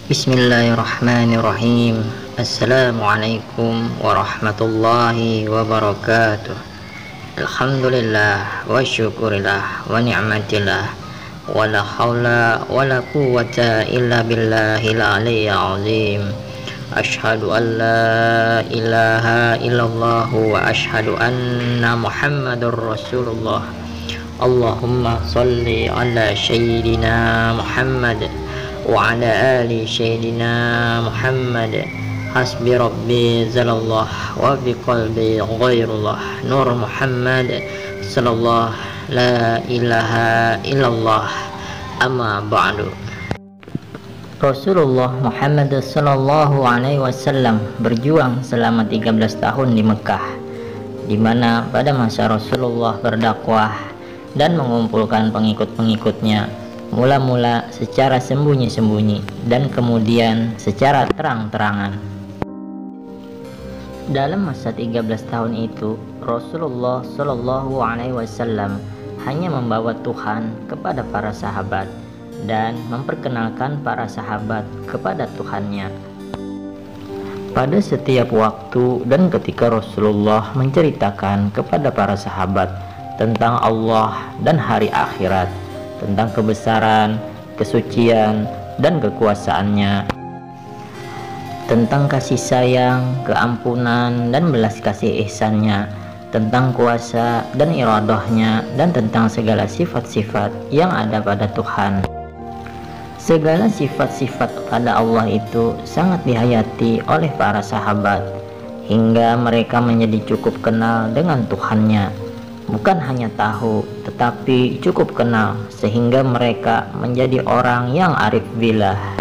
Bismillahirrahmanirrahim. Assalamualaikum warahmatullahi wabarakatuh. Alhamdulillah wa syukurillah wa ni'matillah wa la hawla wa la quwwata illa billahil aliyyil azim. Ashhadu an la ilaha illallah wa ashhadu anna muhammadur rasulullah. Allahumma salli ala sayyidina Muhammad wa ala ali sayyidina Muhammad. Hasbi rabbi zalallah wa bi qalbi ghairullah. Nur Muhammad sallallahu la ilaha illallah. Amma ba'du. Rasulullah Muhammad sallallahu alaihi wasallam berjuang selama 13 tahun di Mekah, di mana pada masa Rasulullah berdakwah dan mengumpulkan pengikut-pengikutnya, mula-mula secara sembunyi-sembunyi dan kemudian secara terang-terangan. Dalam masa 13 tahun itu, Rasulullah Shallallahu Alaihi Wasallam hanya membawa Tuhan kepada para sahabat dan memperkenalkan para sahabat kepada Tuhannya. Pada setiap waktu dan ketika Rasulullah menceritakan kepada para sahabat tentang Allah dan hari akhirat, tentang kebesaran, kesucian, dan kekuasaannya, tentang kasih sayang, keampunan, dan belas kasih ihsannya, tentang kuasa dan iradahnya, dan tentang segala sifat-sifat yang ada pada Tuhan. Segala sifat-sifat pada Allah itu sangat dihayati oleh para sahabat, hingga mereka menjadi cukup kenal dengan Tuhannya. Bukan hanya tahu, tetapi cukup kenal, sehingga mereka menjadi orang yang arif billah.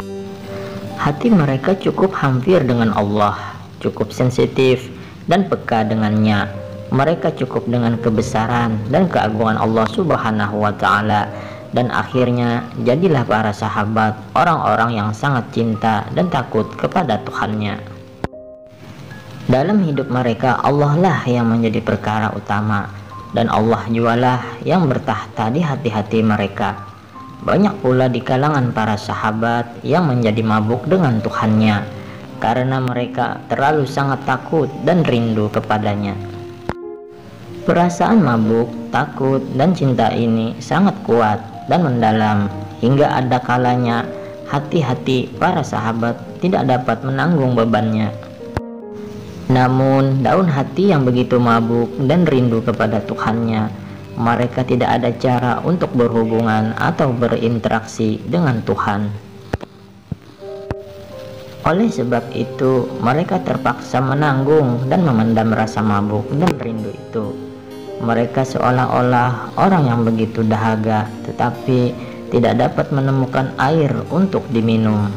Hati mereka cukup hampir dengan Allah, cukup sensitif dan peka dengannya. Mereka cukup dengan kebesaran dan keagungan Allah Subhanahu wa Ta'ala, dan akhirnya jadilah para sahabat orang-orang yang sangat cinta dan takut kepada Tuhannya. Dalam hidup mereka, Allah lah yang menjadi perkara utama, dan Allah jualah yang bertahta di hati-hati mereka. Banyak pula di kalangan para sahabat yang menjadi mabuk dengan Tuhannya, karena mereka terlalu sangat takut dan rindu kepadanya. Perasaan mabuk, takut, dan cinta ini sangat kuat dan mendalam, hingga ada kalanya hati-hati para sahabat tidak dapat menanggung bebannya. Namun daun hati yang begitu mabuk dan rindu kepada Tuhannya, mereka tidak ada cara untuk berhubungan atau berinteraksi dengan Tuhan. Oleh sebab itu, mereka terpaksa menanggung dan memendam rasa mabuk dan rindu itu. Mereka seolah-olah orang yang begitu dahaga, tetapi tidak dapat menemukan air untuk diminum.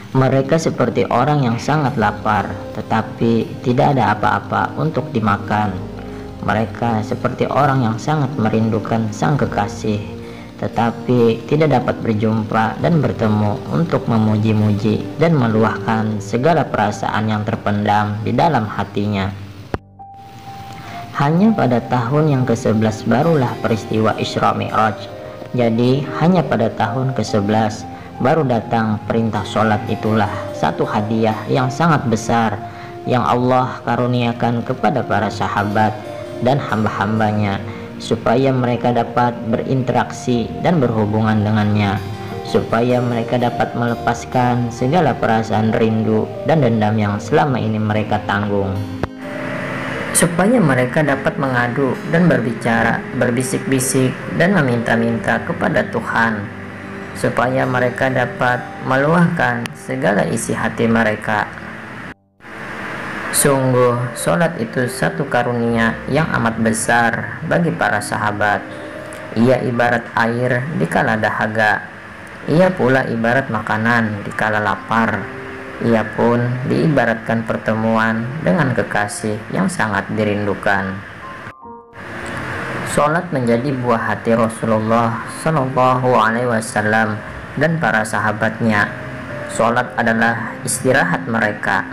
Mereka seperti orang yang sangat lapar, tetapi tidak ada apa-apa untuk dimakan. Mereka seperti orang yang sangat merindukan sang kekasih, tetapi tidak dapat berjumpa dan bertemu untuk memuji-muji dan meluahkan segala perasaan yang terpendam di dalam hatinya. Hanya pada tahun yang ke-11 barulah peristiwa Isra Mi'raj. Jadi hanya pada tahun ke-11 baru datang perintah sholat. Itulah satu hadiah yang sangat besar yang Allah karuniakan kepada para sahabat dan hamba-hambanya, supaya mereka dapat berinteraksi dan berhubungan dengannya, supaya mereka dapat melepaskan segala perasaan rindu dan dendam yang selama ini mereka tanggung, supaya mereka dapat mengadu dan berbicara, berbisik-bisik dan meminta-minta kepada Tuhan, supaya mereka dapat meluahkan segala isi hati mereka. Sungguh, sholat itu satu karunia yang amat besar bagi para sahabat. Ia ibarat air di kala dahaga. Ia pula ibarat makanan di kala lapar. Ia pun diibaratkan pertemuan dengan kekasih yang sangat dirindukan. Sholat menjadi buah hati Rasulullah Shallallahu Alaihi Wasallam dan para sahabatnya. Sholat adalah istirahat mereka.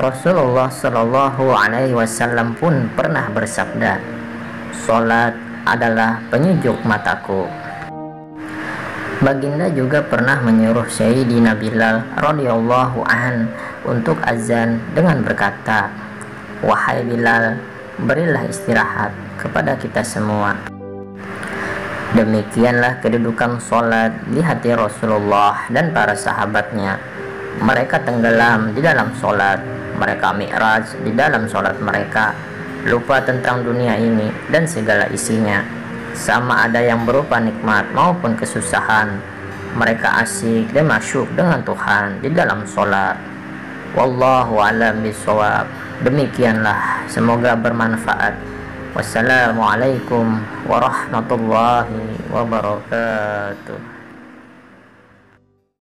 Rasulullah Shallallahu Alaihi Wasallam pun pernah bersabda, "Sholat adalah penyejuk mataku." Baginda juga pernah menyuruh Sayyidina Bilal radhiyallahu an untuk azan dengan berkata, "Wahai Bilal, berilah istirahat kepada kita semua." Demikianlah kedudukan sholat di hati Rasulullah dan para sahabatnya. Mereka tenggelam di dalam sholat, mereka mi'raj di dalam sholat mereka, lupa tentang dunia ini dan segala isinya, sama ada yang berupa nikmat maupun kesusahan. Mereka asyik dan masyuk dengan Tuhan di dalam sholat. Wallahu a'lam bishawab. Demikianlah, semoga bermanfaat. Wassalamualaikum warahmatullahi wabarakatuh.